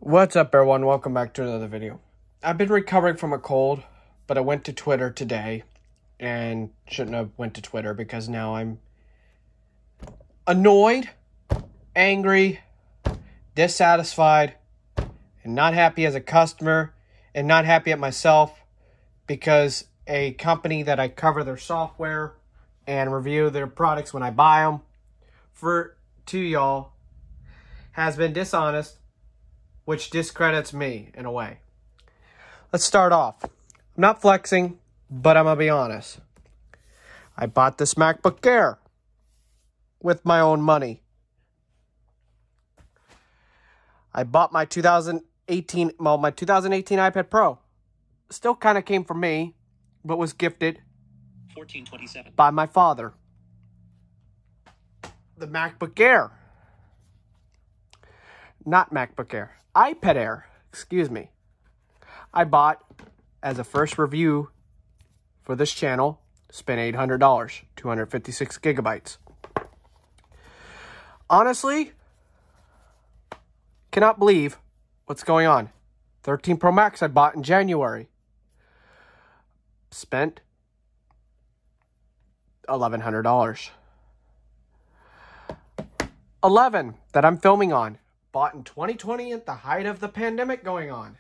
What's up, everyone? Welcome back to another video. I've been recovering from a cold, but I went to Twitter today and shouldn't have went to Twitter because now I'm annoyed, angry, dissatisfied, and not happy as a customer and not happy at myself because a company that I cover their software and review their products when I buy them to y'all has been dishonest, which discredits me in a way. Let's start off. I'm not flexing, but I'm going to be honest. I bought this Macbook Air with my own money. I bought my 2018 iPad Pro. Still kind of came from me, but was gifted by my father. The MacBook Air. Not MacBook Air. iPad Air. Excuse me. I bought as a first review for this channel. Spent $800. 256 gigabytes. Honestly, cannot believe what's going on. 13 Pro Max I bought in January. Spent $1,100. 11 that I'm filming on. Bought in 2020 at the height of the pandemic going on.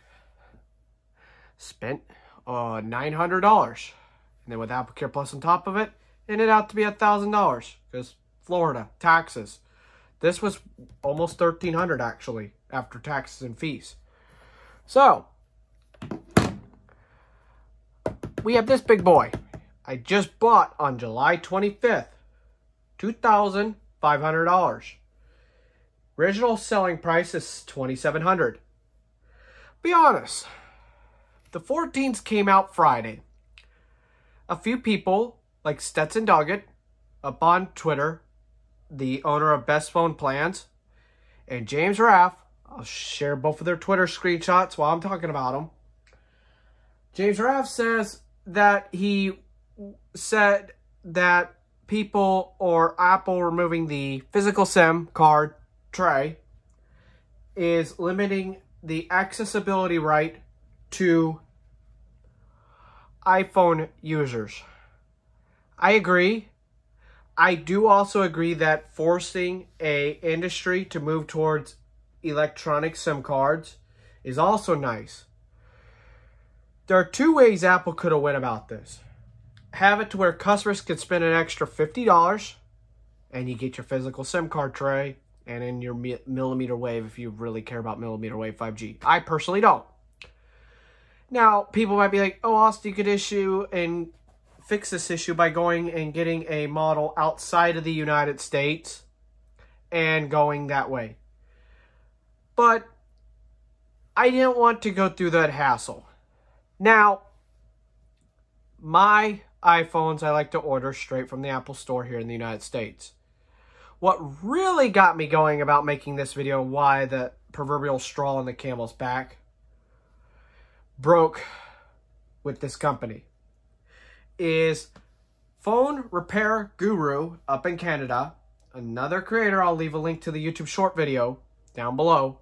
Spent $900. And then with Apple Care Plus on top of it, ended out to be $1,000 because Florida taxes. This was almost $1,300 actually after taxes and fees. So we have this big boy. I just bought on July 25th, $2,500. Original selling price is $2,700. Be honest, the 14s came out Friday. A few people, like Stetson Doggett, up on Twitter, the owner of Best Phone Plans, and James Raff, I'll share both of their Twitter screenshots while I'm talking about them. James Raff says that he said that people or Apple removing the physical SIM card tray is limiting the accessibility right to iPhone users. I agree. I do also agree that forcing a industry to move towards electronic SIM cards is also nice. There are two ways Apple could have went about this. Have it to where customers could spend an extra $50 and you get your physical SIM card tray and in your millimeter wave if you really care about millimeter wave 5G. I personally don't. Now, people might be like, oh, Austin, you could issue and fix this issue by going and getting a model outside of the United States and going that way. But I didn't want to go through that hassle. Now, my iPhones I like to order straight from the Apple Store here in the United States. What really got me going about making this video, why the proverbial straw in the camel's back broke with this company, is Phone Repair Guru up in Canada, another creator, I'll leave a link to the YouTube short video down below,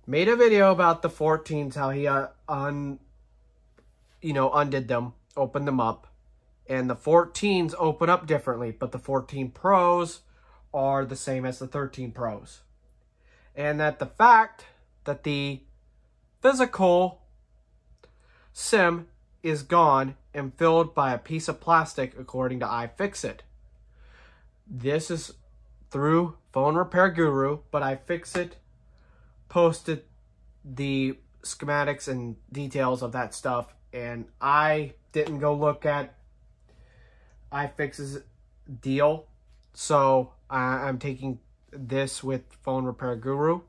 made a video about the 14s, how he undid them, opened them up. And the 14s open up differently, but the 14 Pros are the same as the 13 Pros. And that the fact that the physical SIM is gone and filled by a piece of plastic, according to iFixit. This is through Phone Repair Guru, but iFixit posted the schematics and details of that stuff, and I didn't go look at iFix's deal, so I'm taking this with Phone Repair Guru,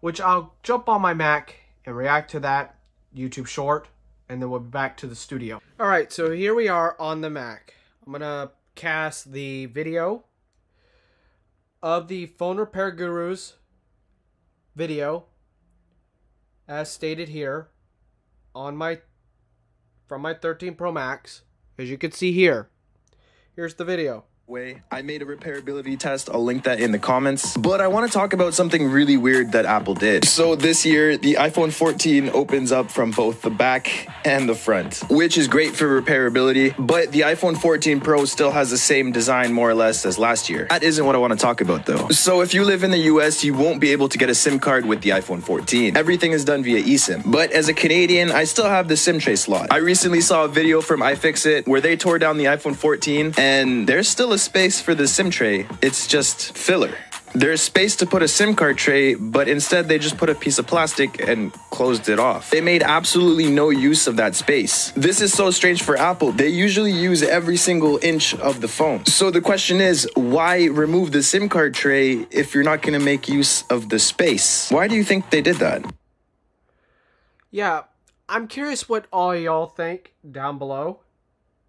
which I'll jump on my Mac and react to that YouTube short, and then we'll be back to the studio. Alright, so here we are on the Mac. I'm going to cast the video of the Phone Repair Guru's video, as stated here, on from my 13 Pro Max. As you can see here. Here's the video. I made a repairability test. I'll link that in the comments. But I want to talk about something really weird that Apple did. So this year, the iPhone 14 opens up from both the back and the front, which is great for repairability. But the iPhone 14 Pro still has the same design more or less as last year. That isn't what I want to talk about though. So if you live in the US, you won't be able to get a SIM card with the iPhone 14. Everything is done via eSIM. But as a Canadian, I still have the SIM tray slot. I recently saw a video from iFixit where they tore down the iPhone 14 and there's still a space for the SIM tray. It's just filler. There's space to put a SIM card tray, but instead they just put a piece of plastic and closed it off. They made absolutely no use of that space. This is so strange for Apple. They usually use every single inch of the phone. So the question is, why remove the SIM card tray if you're not going to make use of the space? Why do you think they did that? Yeah, I'm curious what all y'all think down below.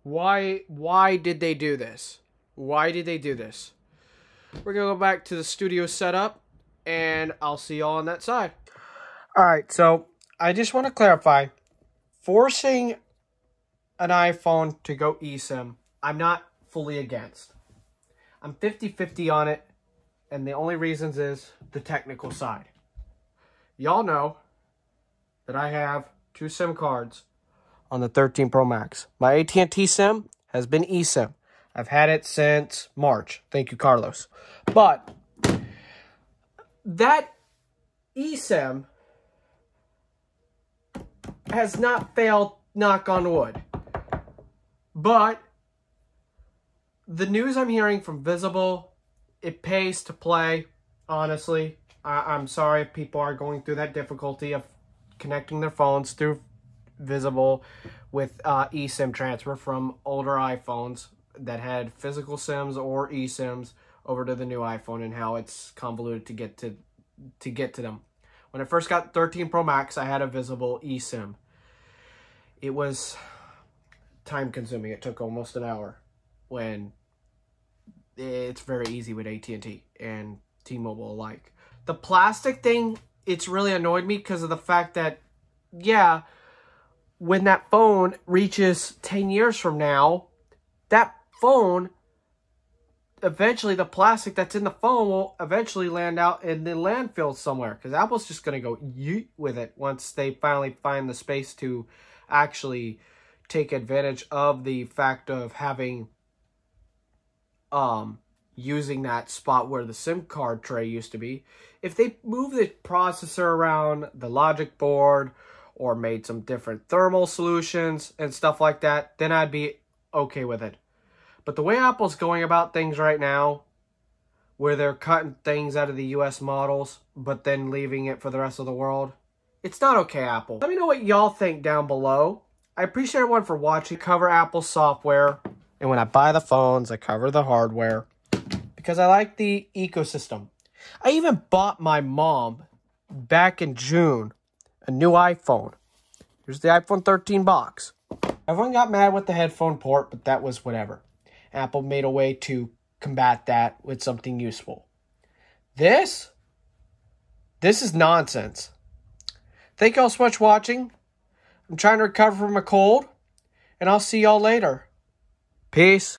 Why did they do this? Why did they do this? We're going to go back to the studio setup, and I'll see y'all on that side. Alright, so I just want to clarify. Forcing an iPhone to go eSIM, I'm not fully against. I'm 50-50 on it, and the only reasons is the technical side. Y'all know that I have 2 SIM cards on the 13 Pro Max. My AT&T SIM has been eSIM. I've had it since March. Thank you, Carlos. But that eSIM has not failed, knock on wood. But the news I'm hearing from Visible, it pays to play, honestly. I'm sorry if people are going through that difficulty of connecting their phones through Visible with eSIM transfer from older iPhones that had physical SIMs or eSIMs over to the new iPhone, and how it's convoluted to get to them. When I first got 13 Pro Max, I had a Visible eSIM. It was time consuming. It took almost an hour, when it's very easy with AT&T and T-Mobile alike. The plastic thing, it's really annoyed me because of the fact that, yeah, when that phone reaches 10 years from now, that phone, eventually the plastic that's in the phone will eventually land out in the landfill somewhere, because Apple's just going to go yeet with it once they finally find the space to actually take advantage of the fact of having using that spot where the SIM card tray used to be. If they move the processor around the logic board or made some different thermal solutions and stuff like that, then I'd be okay with it. But the way Apple's going about things right now, where they're cutting things out of the US models, but then leaving it for the rest of the world, it's not okay, Apple. Let me know what y'all think down below. I appreciate everyone for watching. I cover Apple software, and when I buy the phones, I cover the hardware, because I like the ecosystem. I even bought my mom, back in June, a new iPhone. Here's the iPhone 13 box. Everyone got mad with the headphone port, but that was whatever. Apple made a way to combat that with something useful. This is nonsense. Thank y'all so much for watching. I'm trying to recover from a cold, and I'll see y'all later. Peace.